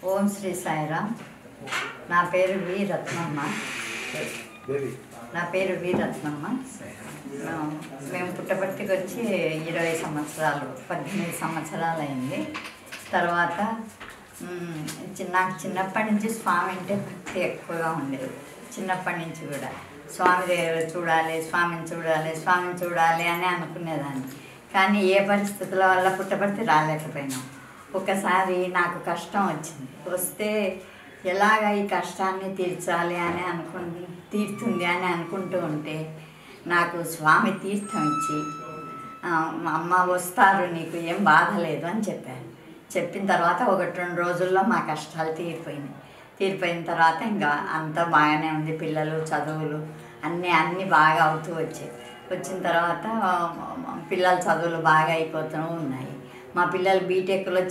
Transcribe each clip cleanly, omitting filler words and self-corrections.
ఓం శ్రీ సాయిరామ్. నా పేరు వి రత్నమ్మ. మేము పుట్టపర్తికి వచ్చి 20 సంవత్సరాలు 18 సంవత్సరాలు అయింది. తర్వాత నాకు చిన్నప్పటి నుంచి స్వామి అంటే భక్తి ఎక్కువగా ఉండేది. చిన్నప్పటి నుంచి కూడా స్వామి దగ్గర స్వామిని చూడాలి అని అనుకునేదాన్ని. కానీ ఏ పరిస్థితుల వల్ల పుట్టపర్తి రాలేకపోయినాం. ఒకసారి నాకు కష్టం వస్తే ఎలాగ ఈ కష్టాన్ని తీర్చాలి అని తీరుతుంది అని అనుకుంటూ ఉంటే నాకు స్వామి తీర్థం ఇచ్చి అమ్మ వస్తారు, నీకు ఏం బాధ లేదు అని చెప్పారు. చెప్పిన తర్వాత 1-2 రోజుల్లో మా కష్టాలు తీరిపోయిన తర్వాత ఇంకా అంతా బాగానే ఉంది. పిల్లలు చదువులు అన్నీ బాగా అవుతూ వచ్చిన తర్వాత పిల్లల చదువులు బాగా అయిపోతూ ఉన్నాయి. మా పిల్లలు బీటెక్లో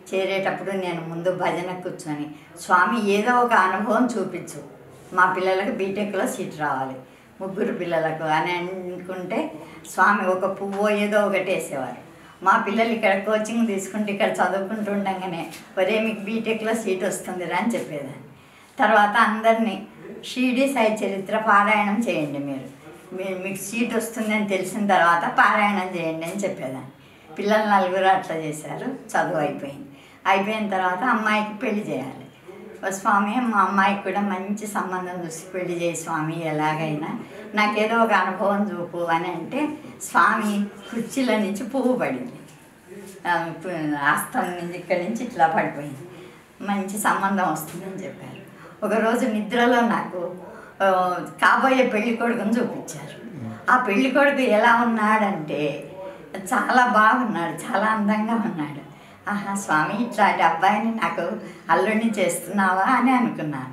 చేరేటప్పుడు నేను ముందు భజన కూర్చొని స్వామి ఏదో ఒక అనుభవం చూపించు, మా పిల్లలకు బీటెక్లో సీట్ రావాలి 3 పిల్లలకు అని అనుకుంటే స్వామి ఒక పువ్వు ఏదో ఒకటి వేసేవారు. మా పిల్లలు ఇక్కడ కోచింగ్ తీసుకుంటే ఇక్కడ చదువుకుంటూ ఉండగానే ఒరే మీకు బీటెక్లో సీట్ వస్తుందిరా అని చెప్పేదాన్ని. తర్వాత అందరినీ షిరిడి సాయి చరిత్ర పారాయణం చేయండి, మీకు సీట్ వస్తుందని తెలిసిన తర్వాత పారాయణం చేయండి అని చెప్పేదాన్ని. పిల్లలు 4 అట్లా చేశారు. చదువు అయిపోయిన తర్వాత అమ్మాయికి పెళ్లి చేయాలి. స్వామి మా అమ్మాయికి కూడా మంచి సంబంధం చూసి పెళ్లి చేయి స్వామి, ఎలాగైనా నాకేదో ఒక అనుభవం చూపు అని అంటే స్వామి కుర్చీల నుంచి పువ్వు పడింది, ఆస్థానం నుంచి ఇక్కడి నుంచి ఇట్లా పడిపోయింది. మంచి సంబంధం వస్తుందని చెప్పారు. ఒకరోజు నిద్రలో నాకు కాబోయే పెళ్లి కొడుకుని చూపించారు. ఆ పెళ్లి కొడుకు ఎలా ఉన్నాడంటే చాలా బాగున్నాడు, చాలా అందంగా ఉన్నాడు. ఆహా స్వామి ఇట్లాంటి అబ్బాయిని నాకు అల్లుడిని చేస్తున్నావా అని అనుకున్నాను.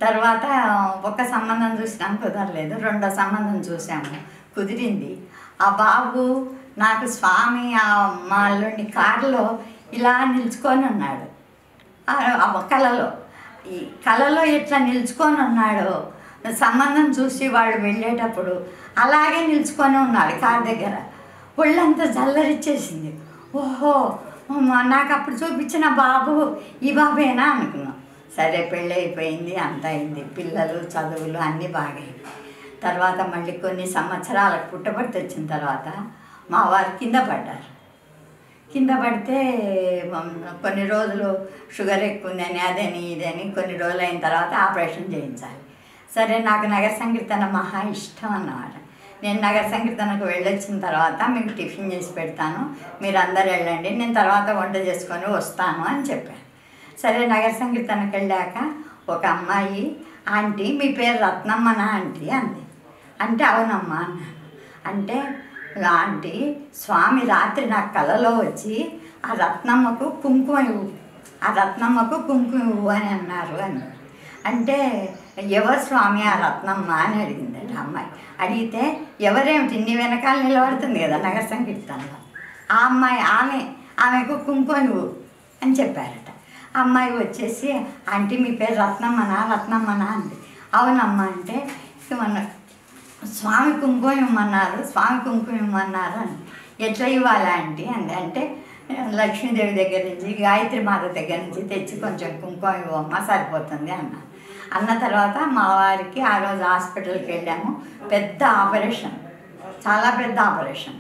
తర్వాత ఒక సంబంధం చూసినాం, కుదరలేదు. 2వ సంబంధం చూసాము, కుదిరింది. ఆ బాబు నాకు స్వామి మా అల్లుడిని కారులో ఇలా నిల్చుకొని ఉన్నాడు. ఈ కళలో ఎట్లా నిల్చుకొని ఉన్నాడో సంబంధం చూసి వాళ్ళు వెళ్ళేటప్పుడు అలాగే నిల్చుకొని ఉన్నాడు కారు దగ్గర. ఒళ్ళంతా జల్లరిచ్చేసింది. ఓహో నాకు అప్పుడు చూపించిన బాబు ఈ బాబేనా అనుకున్నాం. సరే పెళ్ళి అయిపోయింది, అంత అయింది. పిల్లలు చదువులు అన్నీ బాగాయి. తర్వాత మళ్ళీ కొన్ని సంవత్సరాలకు పుట్టపర్తి వచ్చిన తర్వాత మా వారు కింద పడితే కొన్ని రోజులు షుగర్ ఎక్కువ ఉందని అదని ఇదని కొన్ని రోజులు అయిన తర్వాత ఆపరేషన్ చేయించాలి. సరే నాకు నగర సంకీర్తన మహా ఇష్టం అన్నమాట. నేను నగర సంకీర్తనకు వెళ్ళొచ్చిన తర్వాత మీకు టిఫిన్ చేసి పెడతాను, మీరు అందరు వెళ్ళండి, నేను తర్వాత వంట చేసుకొని వస్తాను అని చెప్పాను. సరే నగర సంకీర్తనకు వెళ్ళాక ఒక అమ్మాయి ఆంటీ మీ పేరు రత్నమ్మనా ఆంటీ అంది. అంటే అవునమ్మా అన్నాను. అంటే ఆంటీ స్వామి రాత్రి నాకు కలలో వచ్చి ఆ రత్నమ్మకు కుంకుమ ఇవ్వు అని అన్నారు అని. అంటే ఎవరు స్వామి ఆ రత్నమ్మ అని అడిగిందండి అమ్మాయి. అడిగితే ఎవరేమిటి నీ వెనకాల నిలబడుతుంది కదా నగర సంకీర్తనలో, ఆ అమ్మాయి ఆమెకు కుంకుమ ఇవ్వు అని చెప్పారట. ఆ అమ్మాయి వచ్చేసి ఆంటీ మీ పేరు రత్నమ్మనా అంది. అవునమ్మా అంటే మన స్వామి కుంకుమ ఇవ్వమన్నారు అని. ఎట్లా ఇవ్వాలి ఆంటీ అంది. అంటే లక్ష్మీదేవి దగ్గర నుంచి గాయత్రి మాత దగ్గర నుంచి తెచ్చి కొంచెం కుంకుమ ఇవ్వమ్మా సరిపోతుంది అన్న తర్వాత మా వారికి ఆ రోజు హాస్పిటల్కి వెళ్ళాము. పెద్ద ఆపరేషన్, చాలా పెద్ద ఆపరేషన్,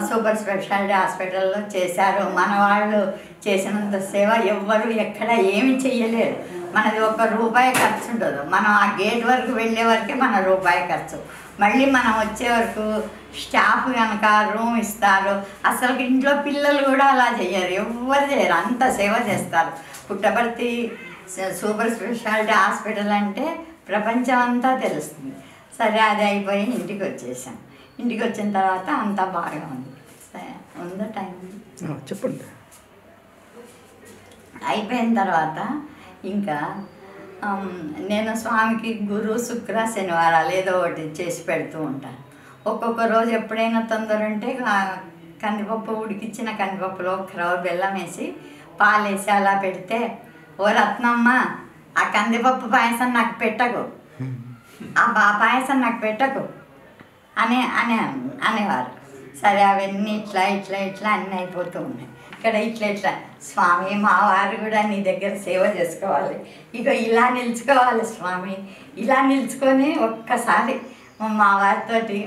సూపర్ స్పెషాలిటీ హాస్పిటల్లో చేశారు. మన వాళ్ళు చేసినంత సేవ ఎవ్వరు ఎక్కడ ఏమి చెయ్యలేరు. మనది ₹1 ఖర్చు ఉండదు. మనం ఆ గేట్ వరకు వెళ్ళే వరకే మన రూపాయి ఖర్చు. మళ్ళీ మనం వచ్చే వరకు స్టాఫ్ కనుక రూమ్ ఇస్తారు. అసలు ఇంట్లో పిల్లలు కూడా అలా చెయ్యరు, ఎవ్వరు చేయరు, అంత సేవ చేస్తారు. పుట్టపర్తి సూపర్ స్పెషాలిటీ హాస్పిటల్ అంటే ప్రపంచం అంతా తెలుస్తుంది. సరే అది అయిపోయి ఇంటికి వచ్చేసాం. ఇంటికి వచ్చిన తర్వాత అంతా బాగా ఉంది. ఉందో టైం చెప్పండి. అయిపోయిన తర్వాత ఇంకా నేను స్వామికి గురు శుక్ర శనివారాలు ఏదో ఒకటి చేసి పెడుతూ ఉంటాను. ఒక్కొక్క రోజు ఎప్పుడైనా తొందర ఉంటే కందిపప్పు ఉడికిచ్చిన కందిపప్పులో 1 రవ్వ బెల్లం వేసి పాలేసి అలా పెడితే ఓ రత్నమ్మ ఆ కందిపప్పు పాయసం నాకు పెట్టకు, ఆ పాయసం నాకు పెట్టకు అనేవారు. సరే అవన్నీ ఇట్లా అన్నీ అయిపోతూ ఉన్నాయి. ఇక్కడ ఇట్లా స్వామి మా వారు కూడా నీ దగ్గర సేవ చేసుకోవాలి, ఇక ఇలా నిలుచుకోవాలి స్వామి, ఇలా నిలుచుకొని ఒక్కసారి మా వారితోటి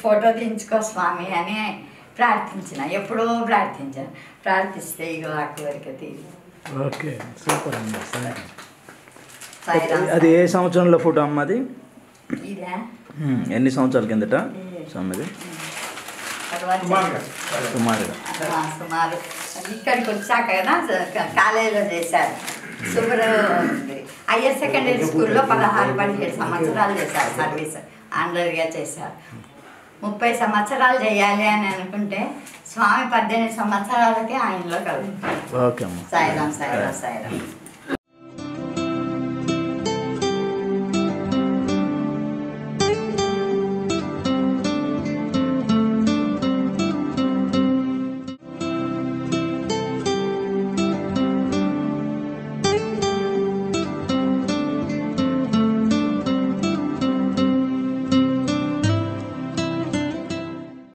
ఫోటో తీయించుకో స్వామి అని ప్రార్థించిన, ఎప్పుడో ప్రార్థిస్తే ఇక ఆ కోరిక తీరి. ఓకే, సూపర్ అమ్మ. సాయిరామ్. అది ఏ సంవత్సరంలో ఫోటో అమ్మ అది? ఇదా ఎన్ని సంవత్సరాల కిందట స్వామిది? సుమారు ఇక్కడికి వచ్చాక కదా కాలేజీలో చేశారు. హయ్యర్ సెకండరీ స్కూల్లో 16-17 సంవత్సరాలు చేశారు సర్వీస్, ఆనరీగా చేశారు. 30 సంవత్సరాలు చేయాలి అని అనుకుంటే స్వామి 18 సంవత్సరాలకే ఆయనలో కలుగుతారు. ఓకే అమ్మ. సాయిరామ్.